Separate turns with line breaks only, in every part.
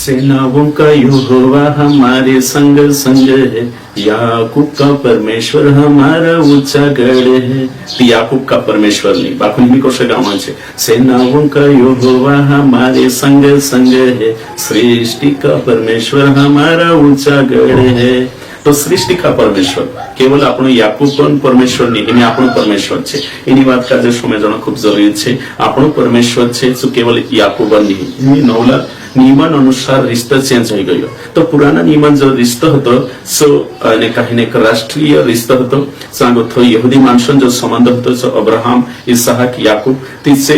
सेनाओं का यहोवा हमारे संग संग है, याकूब का परमेश्वर हमारा ऊंचा गढ़ है. याकूब का परमेश्वर नहीं, बाकी भी कशे गावा छे. सेनाओं का यहोवा हमारे संग संग है, सृष्टि का परमेश्वर हमारा ऊंचा गढ़ है. तो सृष्टि का परमेश्वर केवल આપણો યાકૂબ પણ પરમેશ્વર નહીં, એને આપણો પરમેશ્વર છે. એની વાત કાજે સમજણ ખૂબ જરૂરી છે. આપણો પરમેશ્વર છે શું કેવલ યાકૂબ નહીં. એની નવલા નિયમન અનુસાર રિશ્તો ચેન્જ થઈ ગયો. તો પુરાના નિયમન જો રિશ્તો હતો સો અને કહીને એક રાષ્ટ્રીય રિશ્તો હતો. सांगो तो यहूदी माणसं जो संबंध होतो सो अब्राहम इसहाक याकूब तिचे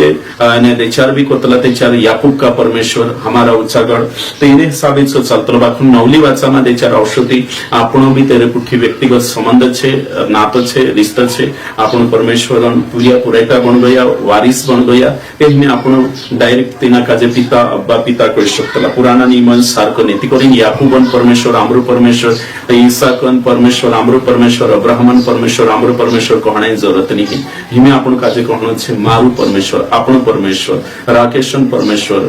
ने देचार भी कोतला तेचार याकूब का परमेश्वर हमारा ऊंचा गढ़. तो इने हिसाबे सो चालतो बाकून नवली वाचामा देचार औषधी આપણો બી તેરે પુઠી વ્યક્તિગત સંબંધ છે, નાતો છે, રિશ્તો છે. આપણો પરમેશ્વર પૂર્યા પુરાયતા બન ગયા, વારિસ બન ગયા. એને આપણો ડાયરેક્ટ તેના કાજે પિતા અબ્બા પિતા કોઈ શકતલા. પુરાના નિયમન સારકો નીતિ કરીને યાકૂબન પરમેશ્વર આમરું પરમેશ્વર, ઈસાકન પરમેશ્વર આમરું પરમેશ્વર, અબ્રાહમન પરમેશ્વર આમરું પરમેશ્વર કહણે જરૂરત નહીં. हिमे આપણું કાજે કહણું છે મારું પરમેશ્વર, આપણું પરમેશ્વર, રાકેશન પરમેશ્વર,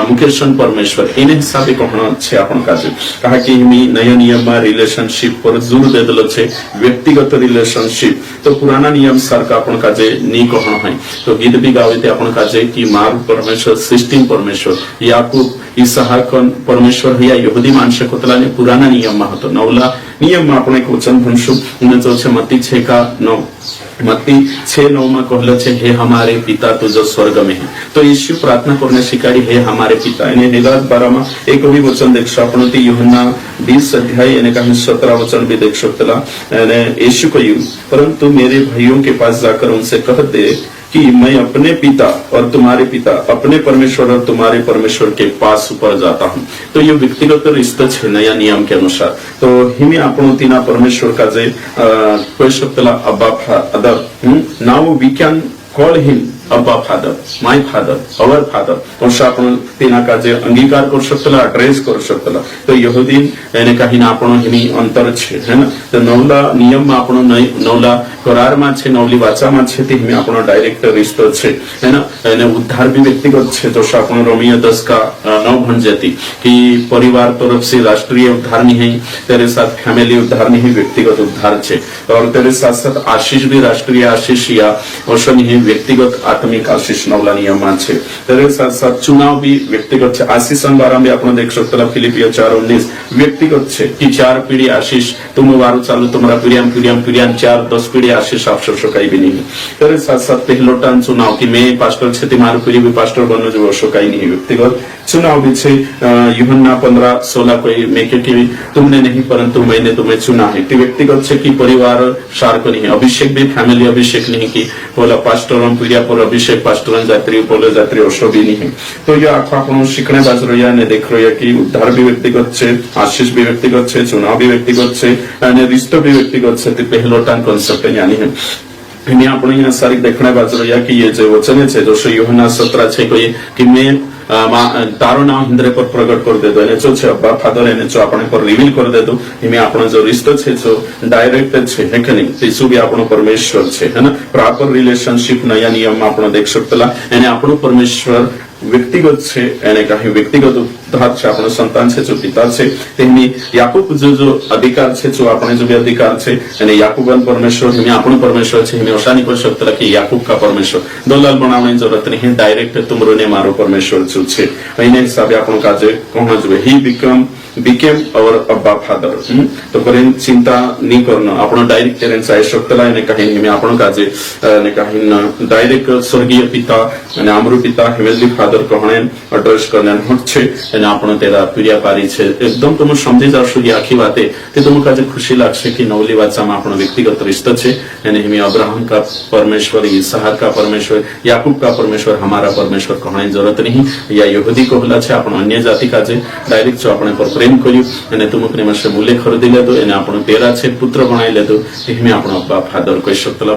મુકેશન પરમેશ્વર. એને હિસાબે કહણું છે આપણું કાજે. કારણ કે हिमे નયા નિયમમાં रिलेशनशिप पर जोर देदेलो छे, व्यक्तिगत रिलेशनशिप. तो पुराना नियम सारखा आपण काजे नी कहणो है. तो गीत भी गावे ते आपण काजे की मारू परमेश्वर, सृष्टि परमेश्वर, याकूब इसहाकन परमेश्वर या यहूदी माणसे कोतलाने पुराना नियम में હતો. નવલા નિયમમાં આપણે એક વચન ભણશું અને જો છે મત્તી 6:9. मत्ती 6:9 में कहलो छे हे हमारे पिता तू जो स्वर्ग में है. तो यीशु प्रार्थना करने शिकाड़ी हे हमारे पिता. एने निलाद 12 में एक भी वचन देखशो आपण ती यूहन्ना 20 अध्याय एने कहीं 17 वचन भी देख सकतला. एने यीशु कह્યું परंतु मेरे भाइयों के पास जाकर उनसे कह दे कि मैं अपने पिता और तुम्हारे पिता, अपने परमेश्वर और तुम्हारे परमेश्वर के पास ऊपर जाता हूँ. तो ये व्यक्तिगत रिश्ता है नया नियम के अनुसार. तो हिमे આપણો तीना परमेश्वर का जे कोई शब्दला अब्बा father. Now we can call him अब्बा father, my father, our father. तो आपण तेना का जे अंगीकार कर शकतला, एड्रेस कर शकतला. तो यहूदी એને કહીને આપણો हिमी अंतर છે है ना. तो नवला नियम में આપણો नवला करार में છે, नवली वाचा में છે. તે हिमी આપણો डायरेक्ट रिश्तो છે है ना. એને उद्धार भी व्यक्तिगत છે. तो આપણો रोमियो 10:9 भण जाती कि परिवार तरफ से राष्ट्रीय उद्धार नहीं है, तेरे साथ फैमिली उद्धार नहीं, व्यक्तिगत उद्धार છે. और तेरे साथ साथ आशीष भी राष्ट्रीय आशीष या अवश्य नहीं, व्यक्तिगत आत्मिक आशीष नवला नियम में છે. तेरे साथ साथ चुनाव भी व्यक्तिगत છે. आशीषन बारे में આપણે देख सकतला फिलिपियो 4:19 व्यक्तिगत છે कि 4 पीढ़ी आशीष तुम वारो चालू तुम्हारा पीढ़ियां पीढ़ियां पीढ़ियां 4-10 पीढ़ी आशीष आपशो शकाई भी नहीं. तेरे साथ साथ पहलो टर्न चुनाव कि मैं पास्टर છે તે મારું पीढ़ी भी पास्टर बननो जो शकाई नहीं. व्यक्तिगत चुनाव भी છે. यूहन्ना 15:16 कोई मैं कि तुमने नहीं परंतु मैंने तुम्हें चुना है. ते व्यक्तिगत છે कि परिवार सारको नहीं. अभिषेक भी फैमिली अभिषेक नहीं कि बोला पास्टर पीढ़िया पर अभिषेक पास्टर जात्री पोलो जात्री अशो भी नहीं. तो ये आखो આપણો શીખણે બાજ રહ્યા ને દેખ રહ્યા कि उद्धार भी व्यक्तिगत છે, आशीष भी व्यक्तिगत છે, चुनाव भी व्यक्तिगत છે અને रिश्तो भी व्यक्तिगत છે. તે પહેલો टान कॉन्सेप्ट यानी है. इन्हें આપણે અહીંયા સારી દેખણે બાજ રહ્યા कि ये जो वचन છે जो यूहन्ना 17 છે कोई कि मैं तारो नाम हिंद्रे पर प्रकट कर दे दो. એને जो છે અબ્બા ફાધર એને જો આપણે પર રિવીલ कर दे दो. એમે આપણો जो रिश्तो છે जो डायरेक्ट છે है કે નહીં. તે શું બી આપણો પરમેશ્વર છે है ना. प्रॉपर रिलेशनशिप नया नियम में આપણે देख सकतલા. એને આપણો પરમેશ્વર व्यक्तिगत છે. એને કહ્યું व्यक्तिगत उद्धार છે. આપણો સંતાન છે जो पिता છે તેમની याकूब जो अधिकार છે जो આપણે जो भी अधिकार છે અને याकूबन परमेश्वर हिमे આપણો परमेश्वर છે. हिमे अशा नहीं कर सकतला कि याकूब का परमेश्वर दलाल बनावવાની જરૂરત નહીં. डायरेक्ट तुमरो ने मारो परमेश्वर जो છે. એના હિસાબે આપણો કાજે કહણો જોઈએ ही became our अब्बा फादर. तो करें चिंता नहीं करना. આપણો डायरेक्ट तेरे से શકતલા એને કહીને हिमे આપણો કાજે એને કહીને डायरेक्ट स्वर्गीय पिता અને આમરું पिता हेवनली फादर कहणे एड्रेस करने हट છે. અને આપણો તેરા પીડિયા પારી છે. एकदम તમે સમજી જશો કે આખી વાતે તે તમને કાજે ખુશી लागશે कि नवली वाचाમાં આપણો व्यक्तिगत रिश्ता છે. અને हिमे अब्राहम का परमेश्वर, इसहाक का परमेश्वर, याकूब का परमेश्वर, हमारा परमेश्वर कहવાની જરૂરત નહીં. या यहूदी कहला છે આપણો અન્ય જાતિ કાજે डायरेक्ट જો આપણે પર પ્રેમ કર્યું અને तुमकने मासे मूल्य खरीदी लेदो. એને આપણો તેરા છે પુત્ર બનાવી લેદો. हिमे આપણો अब्बा फादर કહી શકતલા.